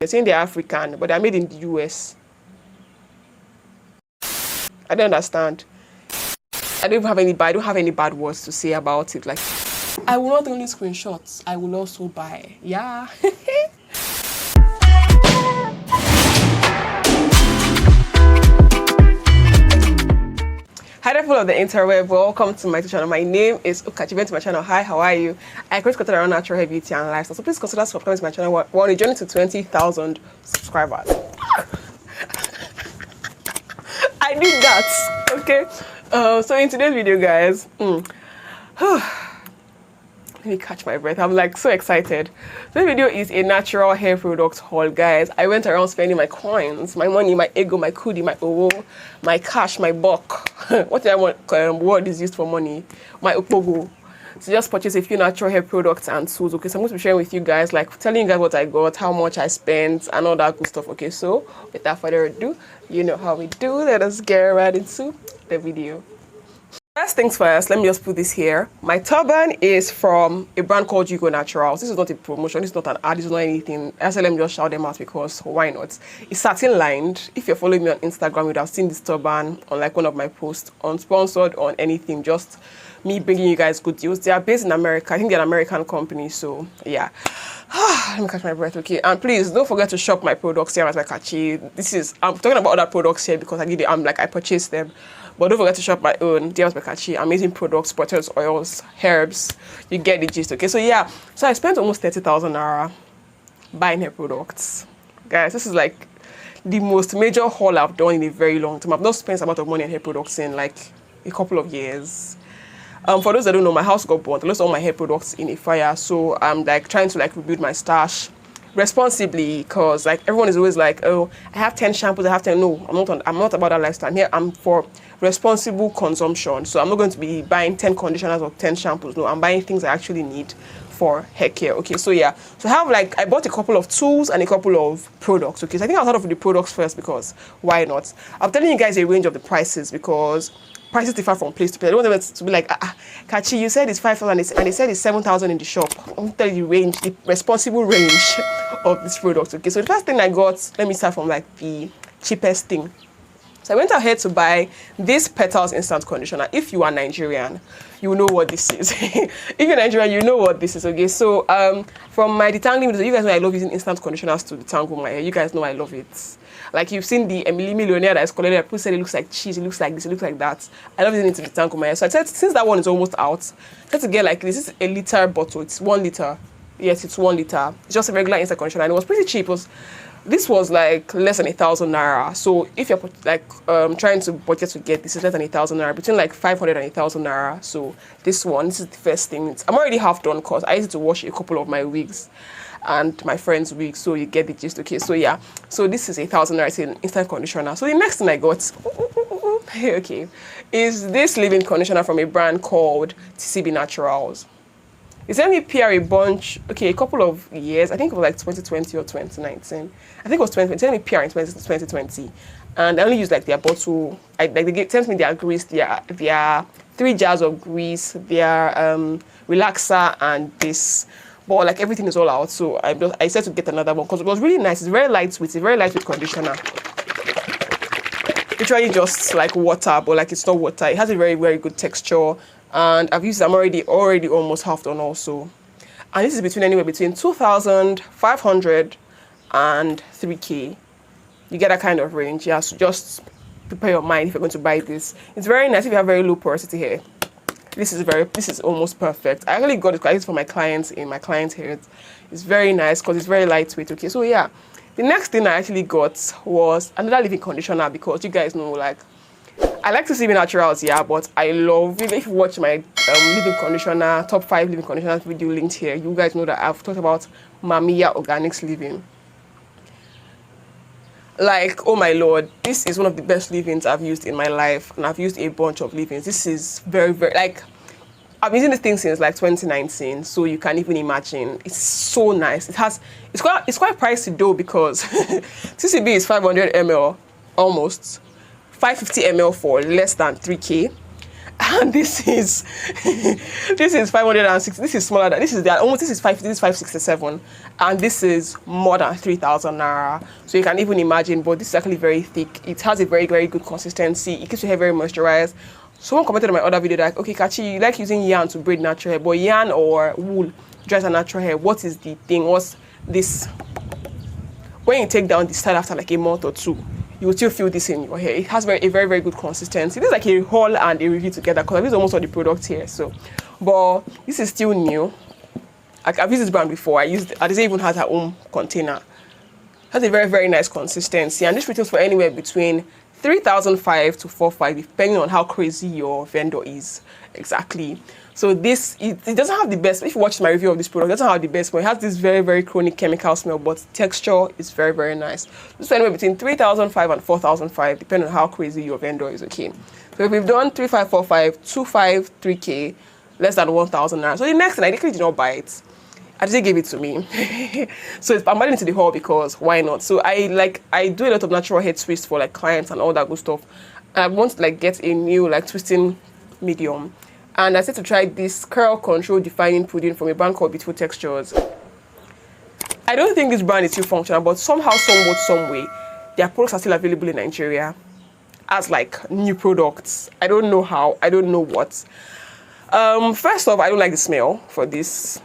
They're saying they're African, but they're made in the US. I don't understand. I don't have any bad words to say about it. Like, I will not only screenshots, I will also buy. Yeah. Hi there, people of the interweb. Welcome to my channel. My name is Ukachi. Welcome to my channel. Hi, how are you? I create content around natural hair, beauty, and lifestyle. So please consider subscribing to my channel. We're on a journey to 20,000 subscribers. I did that. Okay. So in today's video, guys, let me catch my breath. I'm like so excited. This video is a natural hair product haul, guys. I went around spending my coins, my money, my ego, my kudi, my owo, my cash, my buck. What did I want? Word is used for money. My opogo. So just purchase a few natural hair products and tools. Okay, so I'm going to be sharing with you guys, like telling you guys what I got, how much I spent, and all that good stuff. Okay, so without further ado, you know how we do. Let us get right into the video. First things first, let me just put this here. My turban is from a brand called Yugo Naturals. This is not a promotion, this is not an ad, this is not anything. I said let me just shout them out because why not? It's satin lined. If you're following me on Instagram, you would have seen this turban on like one of my posts, unsponsored on anything, just me bringing you guys good deals. They are based in America. I think they're an American company, so yeah. Let me catch my breath, okay? And please don't forget to shop my products here at Ukachi. I'm talking about other products here because I purchased them. But don't forget to shop my own. Dear Ukachi, amazing products, butters, oils, herbs. You get the gist, okay? So yeah, so I spent almost 30,000 naira buying hair products. Guys, this is like the most major haul I've done in a very long time. I've not spent a amount of money on hair products in like a couple of years. For those that don't know, my house got burnt. I lost all my hair products in a fire, so I'm like trying to like rebuild my stash responsibly, because like everyone is always like, oh, I have 10 shampoos, I have 10. No, I'm not about that lifestyle. Here I'm for responsible consumption. So I'm not going to be buying 10 conditioners or 10 shampoos. No, I'm buying things I actually need for hair care. Okay, so yeah, so I bought a couple of tools and a couple of products. Okay, so I think I'll start off with the products first because why not? I'm telling you guys a range of the prices because prices differ from place to place. I don't want them to be like, Kachi, you said it's 5,000 and they said it's 7,000 in the shop. I'm telling you the responsible range of this product. Okay, so the first thing I got, let me start from like the cheapest thing. So I went ahead to buy this Petals Instant Conditioner. If you are Nigerian, you know what this is. If you're Nigerian, you know what this is, okay? So from my detangling videos, you guys know I love using instant conditioners to detangle my hair. You guys know I love it. Like you've seen the Emily Millionaire that is collected, people said it looks like cheese, it looks like this, it looks like that. I love using it to detangle my hair. So I said, since that one is almost out, I tried to get like this. This is a liter bottle. It's 1 liter. Yes, it's 1 liter. It's just a regular instant conditioner. And it was pretty cheap. This was like less than 1,000 naira. So if you're like trying to budget to get this, is less than 1,000 naira, between like 500 and 1,000 naira. So this is the first thing. I'm already half done because I used to wash a couple of my wigs and my friend's wig, so you get the gist. Okay, so yeah, so this is 1,000 naira. It's an instant conditioner. So the next thing I got, okay, is this leave-in conditioner from a brand called TCB Naturals. It sent me PR a bunch, a couple of years. I think it was like 2020 or 2019. I think it was 2020. It sent me PR in 2020. And I only used like their bottle. They sent me their grease, their 3 jars of grease, their relaxer, and this. But like everything is all out. So I said to get another one because it was really nice. It's very lightweight. It's a very lightweight conditioner. Literally just like water, but like it's not water. It has a very, very good texture. And I've used it. I'm already almost half done also. And this is anywhere between 2,500 and 3K. You get that kind of range. Yeah, so just prepare your mind if you're going to buy this. It's very nice if you have very low porosity hair. This is almost perfect. I actually got it for my clients in my client's hair. It's very nice because it's very lightweight. Okay, so yeah. The next thing I actually got was another leave-in conditioner because you guys know, like, I like to see naturals, yeah, but I love, if you watch my leave-in conditioner, top 5 leave-in conditioners video linked here, you guys know that I've talked about Mamiya Organics leave-in. Like, oh my lord, this is one of the best leave-ins I've used in my life, and I've used a bunch of leave-ins. This is very, very, like, I've been using this thing since like 2019, so you can't even imagine. It's so nice. It's quite pricey though because TCB is 500 ml almost. 550 ml for less than 3K, And this is this is 560. This is smaller than this is the almost this is 567, and this is more than 3,000 naira. So you can even imagine, but this is actually very thick. It has a very, very good consistency. It keeps your hair very moisturized. Someone commented on my other video like, okay, Kachi, you like using yarn to braid natural hair, but yarn or wool dries a natural hair. What is the thing? What's this? When you take down the style after like a month or two, you will still feel this in your hair. It has a very, very good consistency. This is like a haul and a review together because I've used almost all the products here. So, but this is still new. I've used this brand before. Adese even has her own container. It has a very, very nice consistency, and this retails for anywhere between 3,500 to 4,500, depending on how crazy your vendor is. Exactly. So this, it doesn't have the best, if you watch my review of this product, it doesn't have the best, but it has this very, very chronic chemical smell, but texture is very, very nice. This is anywhere between 3,500 and 4,500, depending on how crazy your vendor is, okay? So if we've done 3,545, 253K, less than 1,000 naira. So the next thing, I literally did not buy it. I just gave it to me. So I'm adding it to the haul because why not? So I do a lot of natural hair twists for like clients and all that good stuff. I want to like get a new like twisting medium. And I said to try this curl control defining pudding from a brand called Beautiful Textures. I don't think this brand is still functional, but somehow, somewhat, some way, their products are still available in Nigeria as like new products. I don't know how, I don't know what. First off, I don't like the smell for this.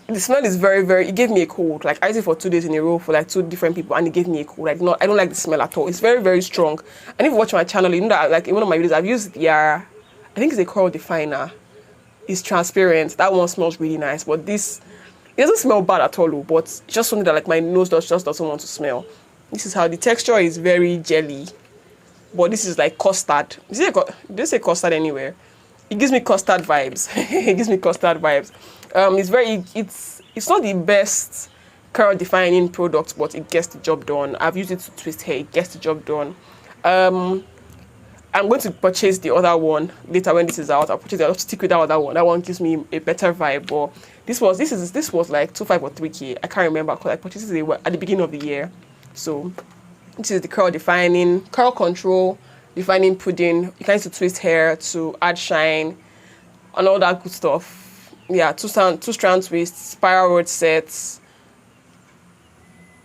The smell is very, very, it gave me a cold. Like I used it for 2 days in a row for like 2 different people and it gave me a cold. Like, no, I don't like the smell at all. It's very, very strong. And if you watch my channel, you know that like in one of my videos, I've used their, I think it's a curl definer. It's transparent. That one smells really nice. But this, it doesn't smell bad at all, but it's just something that like my nose just doesn't want to smell. This is how the texture is very jelly. But this is like custard. Did they say custard anywhere? It gives me custard vibes. It gives me custard vibes. It's not the best curl defining product, but it gets the job done. I've used it to twist hair. It gets the job done. I'm going to purchase the other one later when this is out. I'll purchase it. I'll stick with that other one. That one gives me a better vibe. But this was like 2,500 or 3K. I can't remember because I purchased it at the beginning of the year. So this is the curl control defining pudding. You can use to twist hair to add shine and all that good stuff. Yeah, two strand twists, spiral rod sets,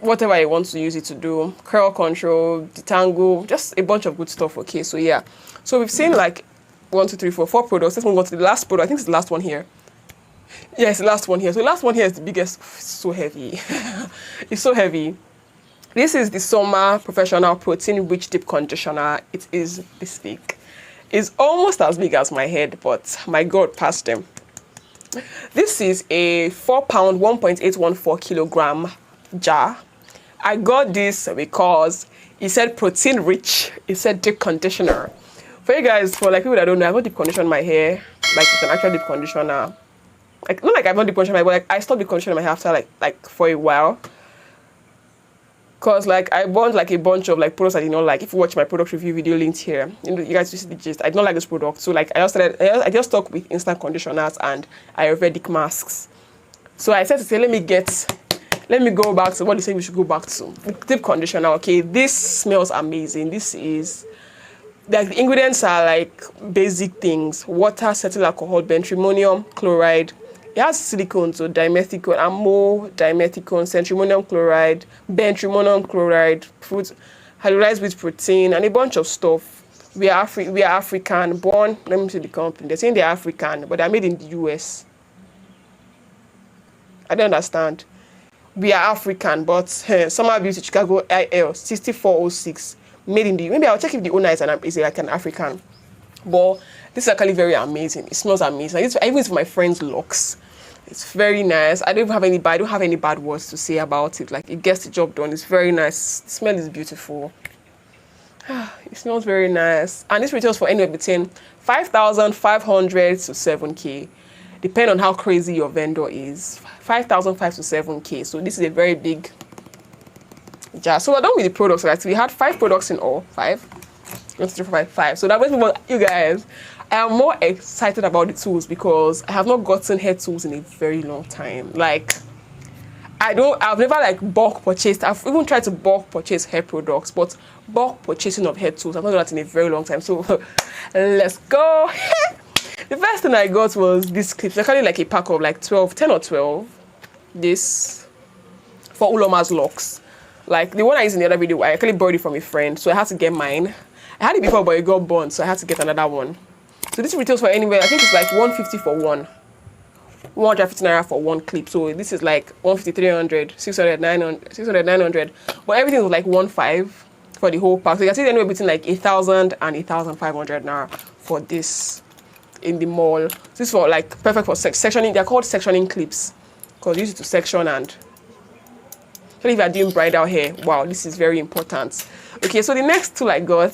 whatever you want to use it to do. Curl control, detangle, just a bunch of good stuff. Okay, so yeah. So we've seen like 1, 2, 3, 4 products. Let's move on to the last product. I think it's the last one here. Yeah, it's the last one here. So the last one here is the biggest. It's so heavy. It's so heavy. This is the Soma Professional Protein Rich Deep Conditioner. It is this big. It's almost as big as my head, but my God, past them. This is a 4-pound, 1.814 kilogram jar. I got this because it said protein rich. It said deep conditioner. For you guys, for like people that don't know, I've not deep conditioned my hair. Like it's an actual deep conditioner. Like not like I've not deep conditioned my hair, but like I stopped deep conditioning my hair after like for a while. Cause like I bought like a bunch of like products I did not like. If you watch my product review video linked here, you guys see the gist. I did not like this product, so like I just stuck with instant conditioners and Ayurvedic masks. So I said to say, let me go back to what they say we should go back to. Deep conditioner. Okay, this smells amazing. This is like the ingredients are like basic things: water, cetyl alcohol, benzimonium chloride. It has silicone, so dimethicone, ammo, dimethicone, centrimonium chloride, benzimonium chloride, fruit, hydrolyzed with protein, and a bunch of stuff. We are African born. Let me see the company. They're saying they're African, but they're made in the US. I don't understand. We are African, but Summer Beauty Chicago IL 6406, made in the. Maybe I'll check if the owner is like an African. But this is actually very amazing. It smells amazing. I even use for my friend's locks. It's very nice. I don't have any bad words to say about it. Like it gets the job done. It's very nice. The smell is beautiful. It smells very nice. And this retails for anywhere between 5,500 to 7K. Depending on how crazy your vendor is. 5,500 to 7K. So this is a very big jar. So we're done with the products. Right? So we had 5 products in all. 5. 1, 2, 3, 4, 5, 5. So that makes me want you guys. I am more excited about the tools because I have not gotten hair tools in a very long time. Like, I've never like bulk purchased. I've even tried to bulk purchase hair products, but bulk purchasing of hair tools, I've not done that in a very long time. So let's go. The first thing I got was this clips. Actually like a pack of like 10 or 12. This for Uloma's locks. Like the one I used in the other video, I actually borrowed it from a friend, so I had to get mine. I had it before, but it got burnt, so I had to get another one. So this retails for anywhere, I think it's like 150 for one. 150 naira for one clip. So this is like 150, 300, 600, 900, 900. But everything was like 1.5 for the whole pack. So you can see anywhere between like 1,000 and 1,500 naira for this in the mall. This is for like perfect for sectioning. They're called sectioning clips because you use it to section and if you are doing bridal hair. Wow, this is very important. Okay, so the next tool I got,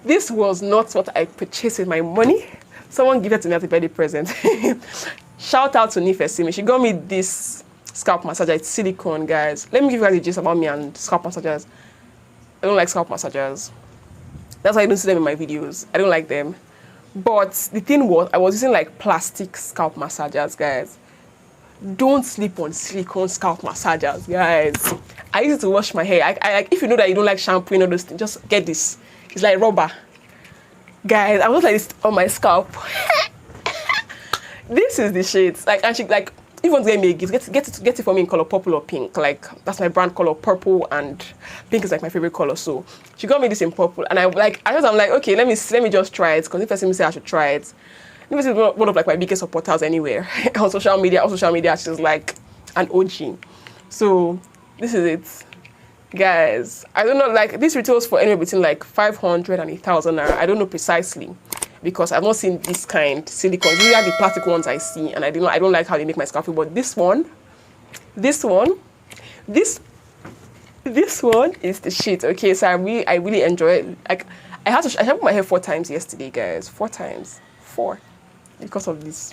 this was not what I purchased with my money. Someone gave it to me as a birthday present. Shout out to Nifesimi. She got me this scalp massager. It's silicone, guys. Let me give you guys a gist about me and scalp massagers. I don't like scalp massagers. That's why I don't see them in my videos. I don't like them. But the thing was, I was using like plastic scalp massagers, guys. Don't sleep on silicone scalp massagers, guys. I used to wash my hair. I if you know that you don't like shampooing all those things, just get this. It's like rubber. Guys, I was like this on my scalp. This is the shades. Like, and she like, if you want to get me a gift, get it for me in color purple or pink. Like, that's my brand color, purple, and pink is like my favorite color. So she got me this in purple, and I'm like, okay, let me just try it. Because if person say I should try it, this is one of like my biggest supporters anywhere on social media. She's like an OG. So this is it, guys. I don't know, like this retails for anywhere between like 500 and 1,000 naira. I don't know precisely because I've not seen this kind silicone. These are the plastic ones I see, and I don't like how they make my scalp feel. But this one is the shit. Okay, so I really enjoy it. Like I shampooed my hair 4 times yesterday, guys. 4 times. 4. Because of this.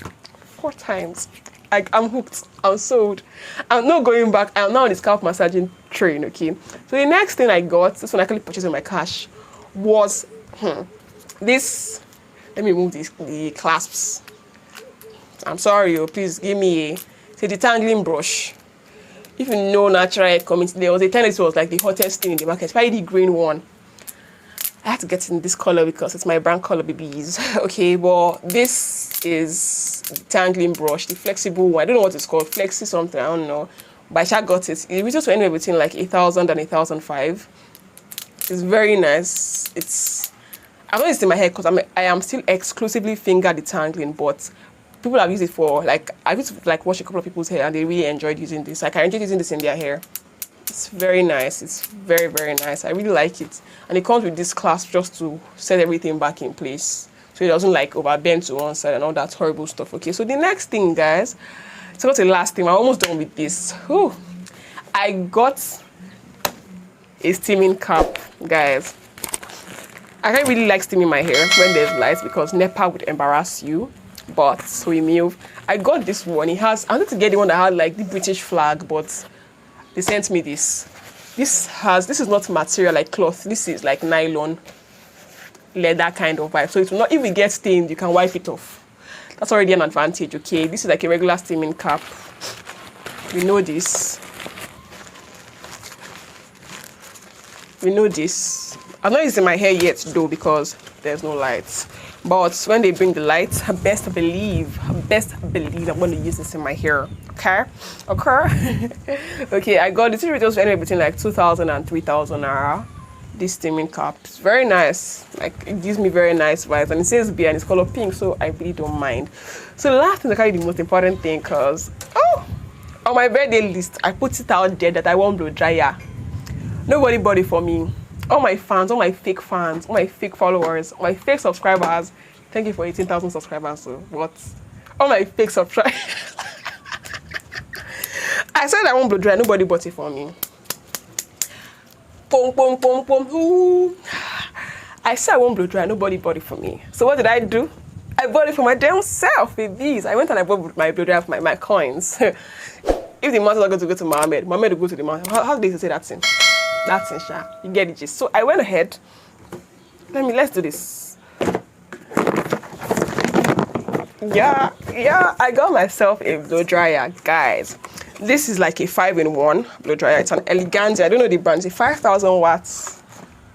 4 times. I'm hooked. I'm sold. I'm not going back. I'm now on the scalp massaging train, okay? So the next thing I got, this one I actually purchased with my cash, was this. Let me remove the clasps. I'm sorry, please give me a detangling brush. If you know natural hair community, there was a time it was like the hottest thing in the market, especially the green one. I had to get in this color because it's my brand color, babies. Okay, well, this is the tangling brush, the flexible one. I don't know what it's called, flexi something, I don't know. But I got it. It reaches for anywhere between like 1,000 and 1,005. It's very nice. I've not used it in my hair because I am still exclusively finger detangling, but people have used it for like, I've used to like wash a couple of people's hair and they really enjoyed using this. Like I enjoyed using this in their hair. It's very nice. It's very, very nice. I really like it. And it comes with this clasp just to set everything back in place. So it doesn't like overbend to one side and all that horrible stuff. Okay, so the next thing, guys, so what's the last thing? I'm almost done with this. Whew. I got a steaming cap, guys. I can't really like steaming my hair when there's lights because NEPA would embarrass you. But so we move. I got this one. I wanted to get the one that had like the British flag, but they sent me this. This is not material like cloth. This is like nylon, leather kind of vibe. So it will not, if it gets stained, you can wipe it off. That's already an advantage, okay? This is like a regular steaming cap. We know this. I'm not using my hair yet though because there's no lights. But when they bring the lights, best believe I'm going to use this in my hair. Okay. Okay, I got this retails anywhere between like 2,000 and 3,000 naira. This steaming cap. It's very nice. Like it gives me very nice vibes, and it says beer and it's color pink, so I really don't mind. So the last thing is actually the most important thing, because on my birthday list, I put it out there that I won't blow dryer. Nobody bought it for me. All my fans, all my fake fans, all my fake followers, all my fake subscribers. Thank you for 18,000 subscribers. So what? All my fake subscribers. I said I won't blow dry. Nobody bought it for me. Pom pom pom pom. Ooh. I said I won't blow dry. Nobody bought it for me. So what did I do? I bought it for my damn self, babies. I went and I bought my blow dry, my coins. If the mountains are going to go to Mohammed will go to the mountain. How do they say that thing? That's in Sha. You get it, just. So I went ahead. Let's do this. Yeah, I got myself a blow dryer, guys. This is like a 5-in-1 blow dryer. It's an Eleganza. I don't know the brand. It's a 5,000 watts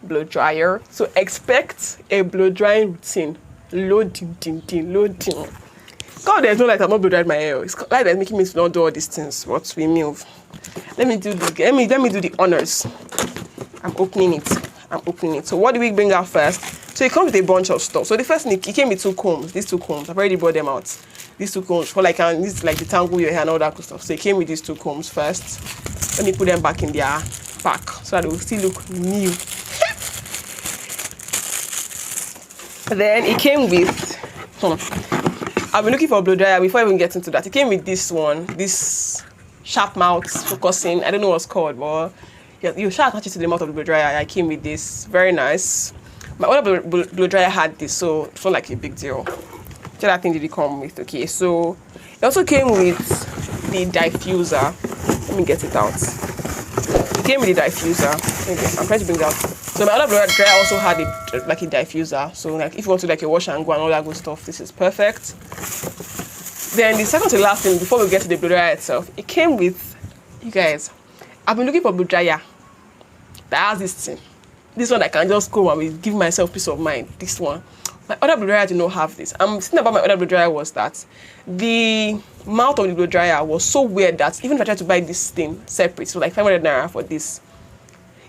blow dryer. So expect a blow drying routine. Loading. God, there's no light. I'm not blow drying my hair. It's like that's making me not do all these things. What we move. Let me do the honors. I'm opening it. So what do we bring out first? So it comes with a bunch of stuff. So the first thing, it came with 2 combs. These 2 combs. I've already brought them out. These 2 combs for like, and this is like the tangle your hair and all that good stuff. So it came with these 2 combs first. Let me put them back in their pack so that they will still look new. Then it came with, I've been looking for a blow dryer before I even get into that. It came with this one, this sharp mouth focusing. I don't know what's called, but you shall attach it to the mouth of the blow dryer. I came with this, very nice. My other blow dryer had this, so it's not like a big deal. So that thing did it come with? Okay, so it also came with the diffuser. Let me get it out. It came with the diffuser. Okay, I'm trying to bring it out. So my other blow dryer also had like a diffuser. So like if you want to like a wash and go and all that good stuff, this is perfect. Then the second to last thing before we get to the blow dryer itself, it came with, you guys, I've been looking for blow dryer that has this thing. This one I can just go and will give myself peace of mind. This one. My other blow dryer did not have this. The thing about my other blow dryer was that the mouth of the blow dryer was so weird that even if I tried to buy this thing separate, so like 500 naira for this,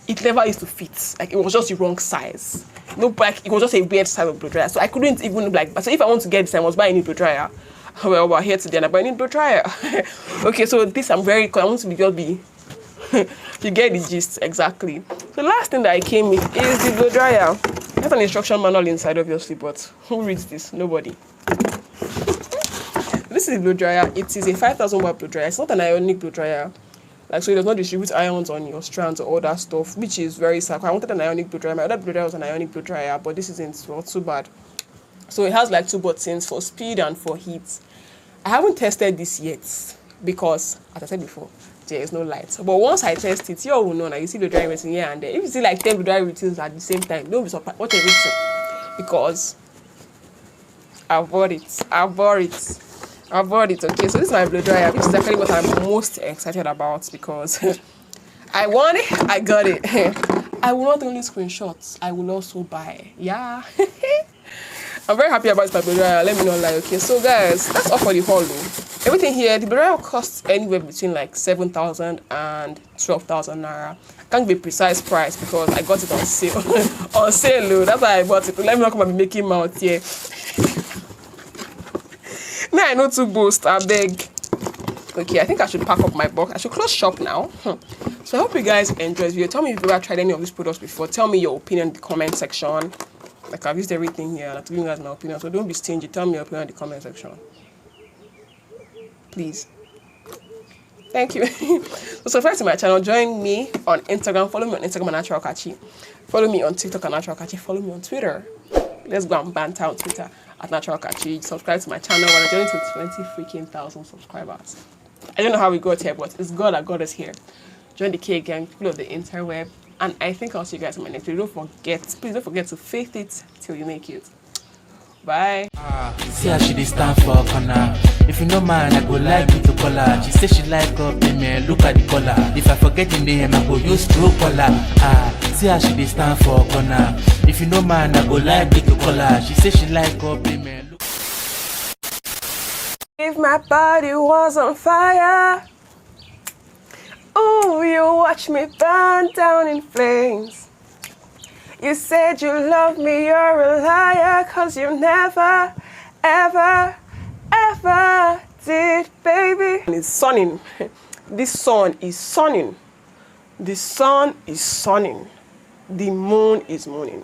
it never used to fit. Like it was just the wrong size. No, like it was just a weird size of blow dryer. So I couldn't even like. So if I want to get this, I must buy a new blow dryer. Well, we're here today and I buy a new blow dryer. Okay, so this I want to just be. You get the gist exactly. The last thing that I came with is the blow dryer. There's an instruction manual inside, obviously, but who reads this? Nobody. This is the blow dryer. It is a 5,000 watt blow dryer. It's not an ionic blow dryer. Like, so it does not distribute ions on your strands or all that stuff, which is very sad. I wanted an ionic blow dryer. My other blow dryer was an ionic blow dryer, but this isn't not too bad. So it has like 2 buttons for speed and for heat. I haven't tested this yet because, as I said before, there is no light. But once I test it, you all will know. Now you see the dry routine here and there. If you see like 10 dry routines at the same time, don't be surprised. Watch everything because I bought it. Okay, so this is my blow dryer, which is actually what I'm most excited about because I want it, I got it. I will not only screenshots, I will also buy. Yeah. I'm very happy about my blow dryer. Let me not lie. Okay, so guys, that's all for the haul though. Everything here, the blow dryer costs anywhere between like 7,000 and 12,000 naira. I can't give a precise price because I got it on sale. On sale though, that's why I bought it. Let me not come and be making mouth here. May I know to boast, I beg. Okay, I think I should pack up my box. I should close shop now. So I hope you guys enjoyed this video. Tell me if you've ever tried any of these products before. Tell me your opinion in the comment section. Like I've used everything here and I've given you guys my opinion. So don't be stingy. Tell me your opinion in the comment section. Please. Thank you. So subscribe to my channel. Join me on Instagram. Follow me on Instagram at NaturalKachi. Follow me on TikTok at NaturalKachi. Follow me on Twitter. Let's go and banter on Twitter at NaturalKachi. Subscribe to my channel. We're joining to 20,000 subscribers. I don't know how we got here, but it's God that got us here. Join the K gang, people of the interweb. And I think I'll see you guys in my next video. Please don't forget to faith it till you make it. Bye. See how she dey stand for corner. If you know man, I go like you to call her. She say she like up me, look at the color. If I forget the name, I go use true color. See how she dey stand for corner. If you know man, I go like you to call her. She say she like up me. If my body was on fire, oh, you watch me burn down in flames. You said you love me, you're a liar, 'cause you never, ever, ever did, baby. And it's sunning. This sun is sunning. The sun is sunning. The moon is mooning.